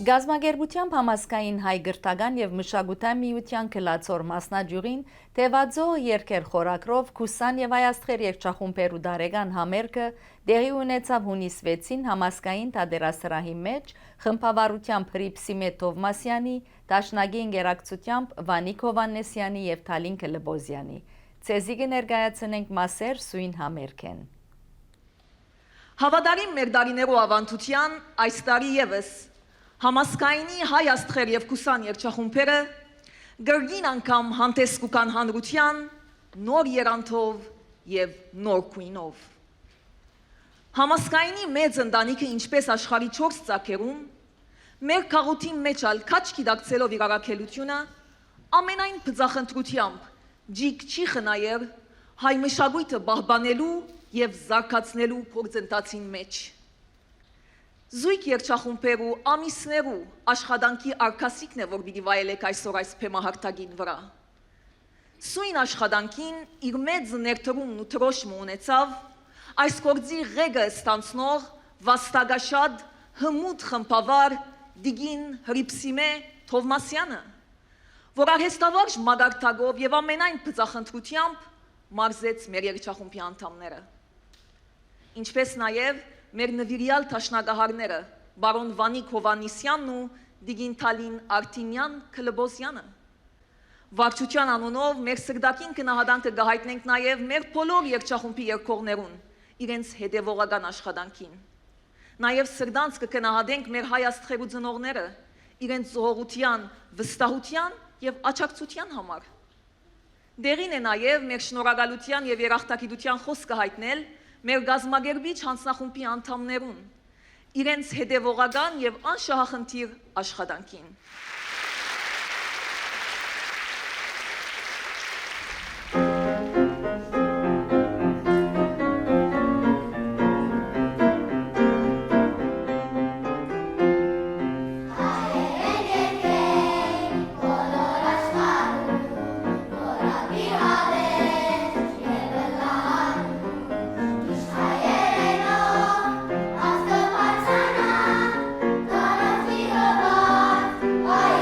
Գազագերբությամբ համասկային հայ գրթական և մշակութային միության քլացոր մասնաճյուղին թևածո երկեր խորակրով Քուսան և Այաստղեր երգչախումբեր ու դարեգան համերգը տեղի ունեցավ հունիս 6-ին համասկային թատերասրահի մեջ խմբավարությամբ Հռիփսիմե Թովմասյանի, Դաշնագի ընկերակցությամբ Վանիկ Հովհաննեսյանի և Թալինք Լբոզյանի։ Ցեզի կներկայացնենք մասեր սույն համերգեն։ Հավատարիմ մեր դարիներու ավանդության այս տարի ևս Համասկայնի հայ աստղեր և Քուսան երգչախումբերը գրգին անգամ հանդես կուկան հանրության նոր երանթով և նոր քույնով։ Համասկայնի մեծ ընտանիքը ինչպես աշխարհի 4 ծագերում մեր քաղաքի մեջ ալ քաչ գիտակցելով իր առաքելությունը ամենայն բծախնդրությամբ ջիկ չի խնայեր հայ մշակույթը պահպանելու և զարգացնելու գործընթացին մեջ։ Զույգ երգչախումբեր ու ամիսներու աշխատանքի արկասիկն է, որ պիտի վայելեք այսօր այս փեմահարթակին վրա։ Սույն աշխատանքին իր մեծ ներդրումն ու դրոշմը ունեցավ այս գործի ղեկը ստանցնող վաստակաշատ հմուտ խմբավար Տիկին Հռիփսիմե Թովմասյանը, որ արհեստավարժ մակարդակով և ամենայն բծախնդրությամբ մարզեց մեր երգչախումբի անդամները, ինչպես նաև մեր նվիրյալ դաշնակահարները բարոն Վանիկ Հովհաննիսյանն ու Տիկին Թալին Արտինյան Լբոզյանը։ Վարչության անունով մեր սրտակին գնահատանքը կհայտնենք նաև մեր բոլոր երգչախումբի երգողներուն իրենց հետևողական աշխատանքին։ Նաև սրտանց կգնահատենք մեր հայ աստղերու ծնողները իրենց զողողության, վստահության և աջակցության համար։ Դերին է նաև մեր շնորհակալության և երախտագիտության խոսքը հայտնել մեր գազմագերբիչ հանձնախումբի անդամներուն իրենց հետևողական և անշահախնդիր աշխատանքին։ Ay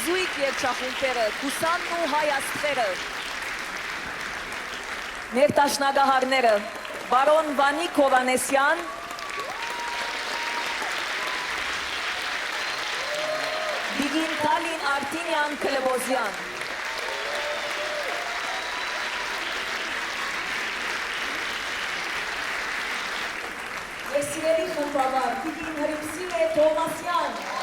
զույգ երգչախումբերը, Կուսանն ու Հայ աստղերը, մեր տաշնագահարները, բարոն Վանիկ Հովանեսյան, Բիգին Տալին Արտինյան Կլեբոզյան, Ես սիրելի խմբավար, Բիգին Հրիպսիմե Թովմասյան,